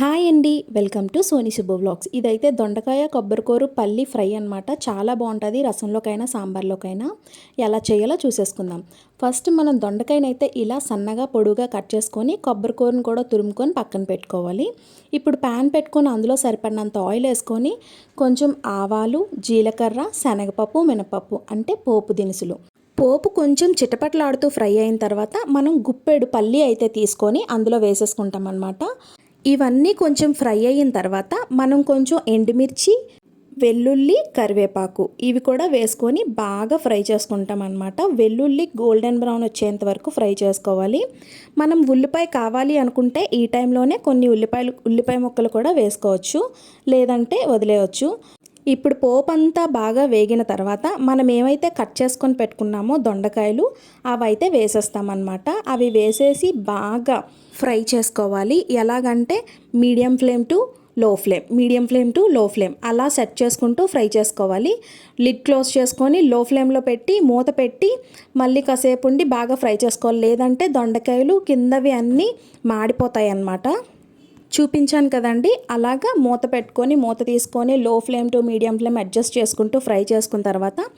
Hi అండి, welcome to Sony Subbu vlogs. ఇదైతే దొండకాయ కొబ్బరికూర పల్లి ఫ్రై అనమాట. చాలా బాగుంటుంది. రసంలోకైనా సాంబార్లోకైనా ఎలా చేయాలో చూసేసుకుందాం. ఫస్ట్ మనం దొండకాయనైతే ఇలా సన్నగా పొడుగా కట్ చేసుకొని కొబ్బరికూరను కూడా తురుముకొని పక్కన పెట్టుకోవాలి. ఇప్పుడు ప్యాన్ పెట్టుకొని అందులో సరిపడినంత ఆయిల్ వేసుకొని కొంచెం ఆవాలు, జీలకర్ర, శనగపప్పు, మినపప్పు అంటే పోపు దినుసులు, పోపు కొంచెం చిటపట్లాడుతూ ఫ్రై అయిన తర్వాత మనం గుప్పెడు పల్లి అయితే తీసుకొని అందులో వేసేసుకుంటాం అన్నమాట. ఇవన్నీ కొంచెం ఫ్రై అయిన తర్వాత మనం కొంచెం ఎండుమిర్చి, వెల్లుల్లి, కరివేపాకు ఇవి కూడా వేసుకొని బాగా ఫ్రై చేసుకుంటాం అన్నమాట. వెల్లుల్లి గోల్డెన్ బ్రౌన్ వచ్చేంత వరకు ఫ్రై చేసుకోవాలి. మనం ఉల్లిపాయ కావాలి అనుకుంటే ఈ టైంలోనే కొన్ని ఉల్లిపాయ ముక్కలు కూడా వేసుకోవచ్చు, లేదంటే వదిలేయచ్చు. ఇప్పుడు పోపు అంతా బాగా వేగిన తర్వాత మనం ఏమైతే కట్ చేసుకొని పెట్టుకున్నామో దొండకాయలు అవైతే వేసేస్తామన్నమాట. అవి వేసేసి బాగా ఫ్రై చేసుకోవాలి. ఎలాగంటే మీడియం ఫ్లేమ్ టు లో ఫ్లేమ్ అలా సెట్ చేసుకుంటూ ఫ్రై చేసుకోవాలి. లిడ్ క్లోజ్ చేసుకొని లో ఫ్లేమ్లో పెట్టి మూత పెట్టి మళ్ళీ కాసేపు ఉండి బాగా ఫ్రై చేసుకోవాలి. లేదంటే దొండకాయలు కిందవి అన్నీ మాడిపోతాయి అన్నమాట. చూపించాను కదండి, అలాగా మూత పెట్టుకొని మూత తీసుకొని లో flame to medium flame adjust చేసుకుంటూ ఫ్రై చేసుకున్న తర్వాత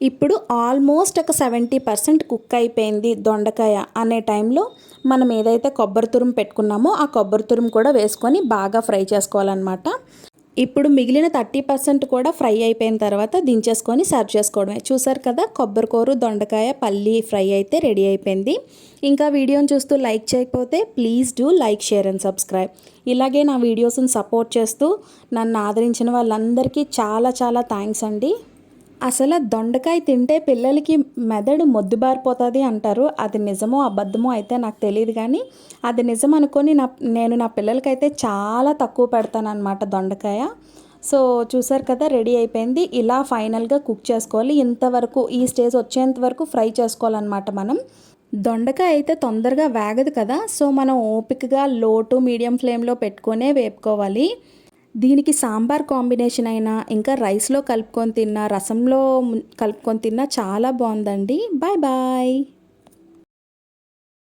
ఇప్పుడు ఆల్మోస్ట్ ఒక 70% కుక్ అయిపోయింది దొండకాయ అనే టైంలో మనం ఏదైతే కొబ్బరి తురుము పెట్టుకున్నామో ఆ కొబ్బరి తురుము కూడా వేసుకొని బాగా ఫ్రై చేసుకోవాలన్నమాట. ఇప్పుడు మిగిలిన 30% కూడా ఫ్రై అయిపోయిన తర్వాత దించేసుకొని సర్వ్ చేసుకోవడమే. చూసారు కదా, కొబ్బరికూర దొండకాయ పల్లి ఫ్రై అయితే రెడీ అయిపోయింది. ఇంకా వీడియోని చూస్తూ లైక్ చేయకపోతే please do like, share and subscribe. ఇలాగే నా వీడియోస్ని సపోర్ట్ చేస్తూ నన్ను ఆదరించిన వాళ్ళందరికీ చాలా చాలా థ్యాంక్స్ అండి. అసలు దొండకాయ తింటే పిల్లలకి మెదడు మొద్దుబారిపోతుంది అంటారు. అది నిజమో అబద్ధమో అయితే నాకు తెలియదు, కానీ అది నిజం అనుకొని నేను నా పిల్లలకైతే చాలా తక్కువ పెడతాను అనమాట దొండకాయ. సో చూసారు కదా, రెడీ అయిపోయింది. ఇలా ఫైనల్గా కుక్ చేసుకోవాలి. ఇంతవరకు ఈ స్టేజ్ వచ్చేంత వరకు ఫ్రై చేసుకోవాలన్నమాట. మనం దొండకాయ అయితే తొందరగా వేగదు కదా, సో మనం ఓపికగా లో టు మీడియం ఫ్లేమ్లో పెట్టుకొనే వేపుకోవాలి. దీనికి సాంబార్ కాంబినేషన్ అయినా ఇంకా రైస్లో కలుపుకొని తిన్నా, రసంలో కలుపుకొని తిన్నా చాలా బాగుందండి. Bye bye.